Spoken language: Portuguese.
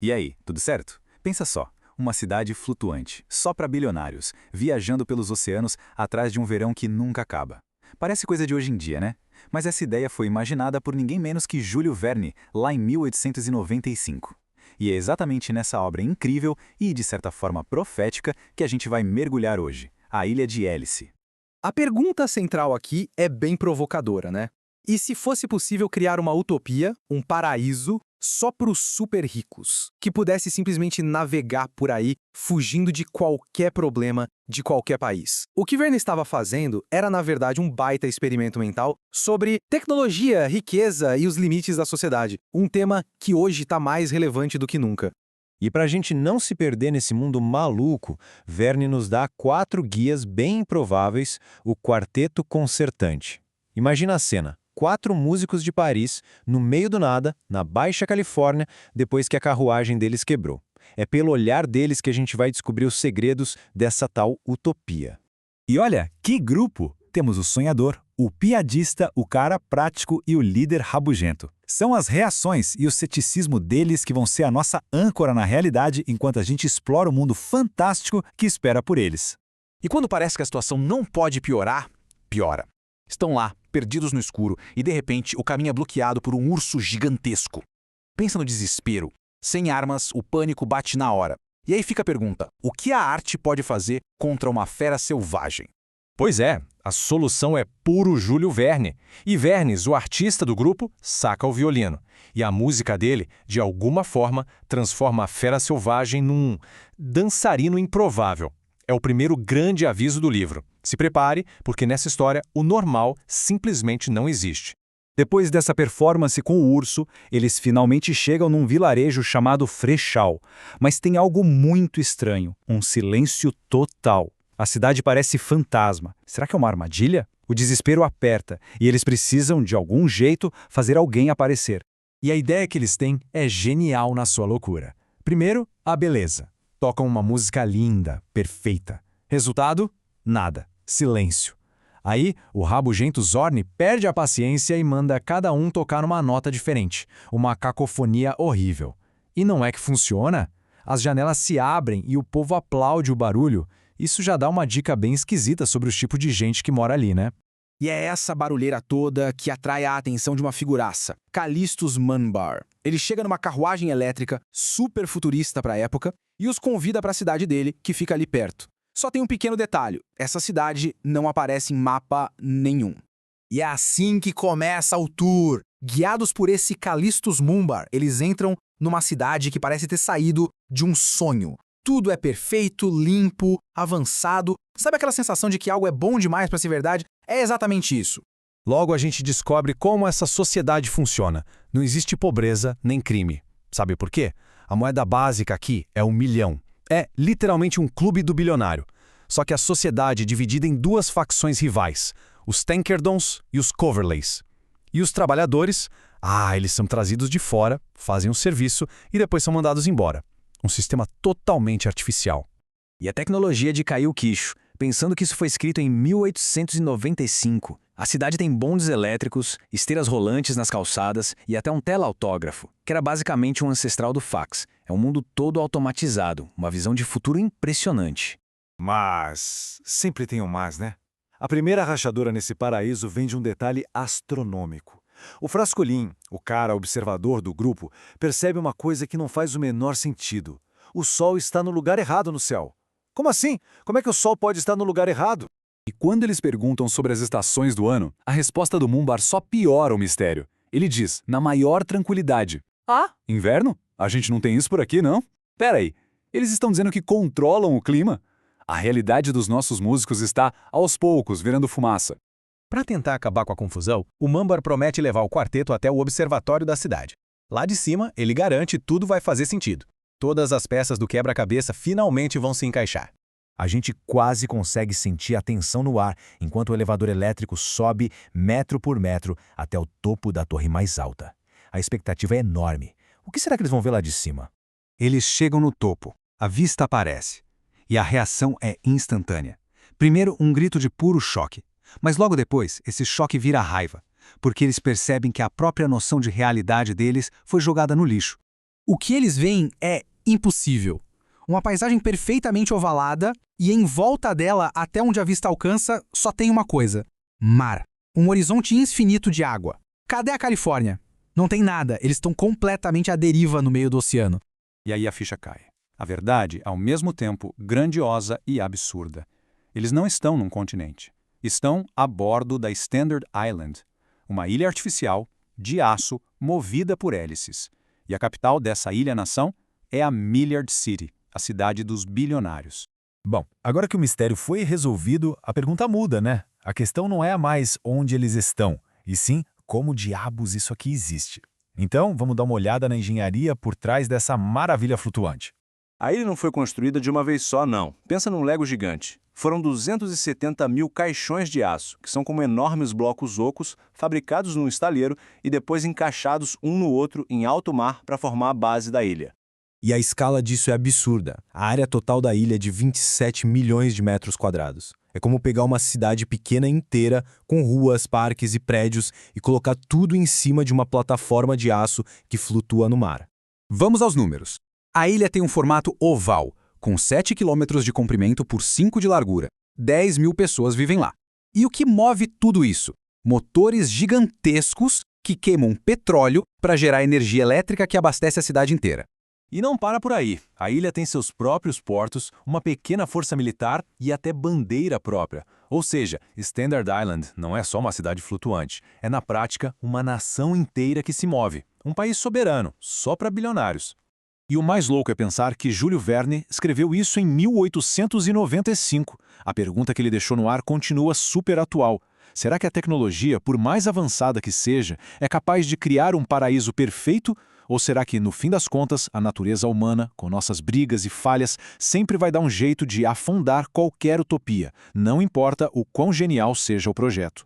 E aí, tudo certo? Pensa só, uma cidade flutuante, só para bilionários, viajando pelos oceanos atrás de um verão que nunca acaba. Parece coisa de hoje em dia, né? Mas essa ideia foi imaginada por ninguém menos que Júlio Verne, lá em 1895. E é exatamente nessa obra incrível e, de certa forma, profética que a gente vai mergulhar hoje, a Ilha de Hélice. A pergunta central aqui é bem provocadora, né? E se fosse possível criar uma utopia, um paraíso, só para os super ricos, que pudesse simplesmente navegar por aí, fugindo de qualquer problema de qualquer país? O que Verne estava fazendo era, na verdade, um baita experimento mental sobre tecnologia, riqueza e os limites da sociedade, um tema que hoje está mais relevante do que nunca. E para a gente não se perder nesse mundo maluco, Verne nos dá 4 guias bem improváveis, o Quarteto Concertante. Imagina a cena: 4 músicos de Paris, no meio do nada, na Baixa Califórnia, depois que a carruagem deles quebrou. É pelo olhar deles que a gente vai descobrir os segredos dessa tal utopia. E olha, que grupo! Temos o sonhador, o piadista, o cara prático e o líder rabugento. São as reações e o ceticismo deles que vão ser a nossa âncora na realidade enquanto a gente explora o mundo fantástico que espera por eles. E quando parece que a situação não pode piorar, piora. Estão lá, perdidos no escuro, e de repente o caminho é bloqueado por um urso gigantesco. Pensa no desespero. Sem armas, o pânico bate na hora. E aí fica a pergunta: o que a arte pode fazer contra uma fera selvagem? Pois é, a solução é puro Júlio Verne. E Vernes, o artista do grupo, saca o violino. E a música dele, de alguma forma, transforma a fera selvagem num dançarino improvável. É o primeiro grande aviso do livro. Se prepare, porque nessa história o normal simplesmente não existe. Depois dessa performance com o urso, eles finalmente chegam num vilarejo chamado Frechal. Mas tem algo muito estranho, um silêncio total. A cidade parece fantasma. Será que é uma armadilha? O desespero aperta e eles precisam, de algum jeito, fazer alguém aparecer. E a ideia que eles têm é genial na sua loucura. Primeiro, a beleza. Tocam uma música linda, perfeita. Resultado? Nada. Silêncio. Aí, o rabugento Zorn perde a paciência e manda cada um tocar numa nota diferente. Uma cacofonia horrível. E não é que funciona? As janelas se abrem e o povo aplaude o barulho. Isso já dá uma dica bem esquisita sobre o tipo de gente que mora ali, né? E é essa barulheira toda que atrai a atenção de uma figuraça, Callistus Munbar. Ele chega numa carruagem elétrica super futurista para a época e os convida para a cidade dele, que fica ali perto. Só tem um pequeno detalhe: essa cidade não aparece em mapa nenhum. E é assim que começa o tour. Guiados por esse Callistus Munbar, eles entram numa cidade que parece ter saído de um sonho. Tudo é perfeito, limpo, avançado. Sabe aquela sensação de que algo é bom demais para ser verdade? É exatamente isso. Logo a gente descobre como essa sociedade funciona. Não existe pobreza nem crime. Sabe por quê? A moeda básica aqui é o milhão. É literalmente um clube do bilionário. Só que a sociedade é dividida em 2 facções rivais, os Tankerdons e os Coverleys. E os trabalhadores, eles são trazidos de fora, fazem um serviço e depois são mandados embora. Um sistema totalmente artificial. E a tecnologia de cair o queixo, pensando que isso foi escrito em 1895. A cidade tem bondes elétricos, esteiras rolantes nas calçadas e até um teleautógrafo, que era basicamente um ancestral do fax. É um mundo todo automatizado, uma visão de futuro impressionante. Mas sempre tem um mas, né? A primeira rachadura nesse paraíso vem de um detalhe astronômico. O Frascolin, o cara observador do grupo, percebe uma coisa que não faz o menor sentido. O Sol está no lugar errado no céu. Como assim? Como é que o Sol pode estar no lugar errado? E quando eles perguntam sobre as estações do ano, a resposta do Munbar só piora o mistério. Ele diz, na maior tranquilidade: inverno? A gente não tem isso por aqui, não? Pera aí, eles estão dizendo que controlam o clima? A realidade dos nossos músicos está, aos poucos, virando fumaça. Para tentar acabar com a confusão, o Munbar promete levar o quarteto até o observatório da cidade. Lá de cima, ele garante tudo vai fazer sentido. Todas as peças do quebra-cabeça finalmente vão se encaixar. A gente quase consegue sentir a tensão no ar enquanto o elevador elétrico sobe metro por metro até o topo da torre mais alta. A expectativa é enorme. O que será que eles vão ver lá de cima? Eles chegam no topo, a vista aparece. E a reação é instantânea. Primeiro, um grito de puro choque. Mas logo depois, esse choque vira raiva, porque eles percebem que a própria noção de realidade deles foi jogada no lixo. O que eles veem é impossível. Uma paisagem perfeitamente ovalada e em volta dela, até onde a vista alcança, só tem uma coisa: mar. Um horizonte infinito de água. Cadê a Califórnia? Não tem nada, eles estão completamente à deriva no meio do oceano. E aí a ficha cai. A verdade, ao mesmo tempo, grandiosa e absurda. Eles não estão num continente. Estão a bordo da Standard Island, uma ilha artificial, de aço, movida por hélices. E a capital dessa ilha-nação é a Milliard City, a cidade dos bilionários. Bom, agora que o mistério foi resolvido, a pergunta muda, né? A questão não é mais onde eles estão, e sim como diabos isso aqui existe. Então, vamos dar uma olhada na engenharia por trás dessa maravilha flutuante. A ilha não foi construída de uma vez só, não. Pensa num Lego gigante. Foram 270 mil caixões de aço, que são como enormes blocos ocos, fabricados num estaleiro e depois encaixados um no outro em alto mar para formar a base da ilha. E a escala disso é absurda. A área total da ilha é de 27 milhões de metros quadrados. É como pegar uma cidade pequena inteira, com ruas, parques e prédios, e colocar tudo em cima de uma plataforma de aço que flutua no mar. Vamos aos números. A ilha tem um formato oval, com 7 quilômetros de comprimento por 5 de largura. 10 mil pessoas vivem lá. E o que move tudo isso? Motores gigantescos que queimam petróleo para gerar energia elétrica que abastece a cidade inteira. E não para por aí. A ilha tem seus próprios portos, uma pequena força militar e até bandeira própria. Ou seja, Standard Island não é só uma cidade flutuante. É, na prática, uma nação inteira que se move. Um país soberano, só para bilionários. E o mais louco é pensar que Júlio Verne escreveu isso em 1895. A pergunta que ele deixou no ar continua super atual. Será que a tecnologia, por mais avançada que seja, é capaz de criar um paraíso perfeito? Ou será que, no fim das contas, a natureza humana, com nossas brigas e falhas, sempre vai dar um jeito de afundar qualquer utopia, não importa o quão genial seja o projeto?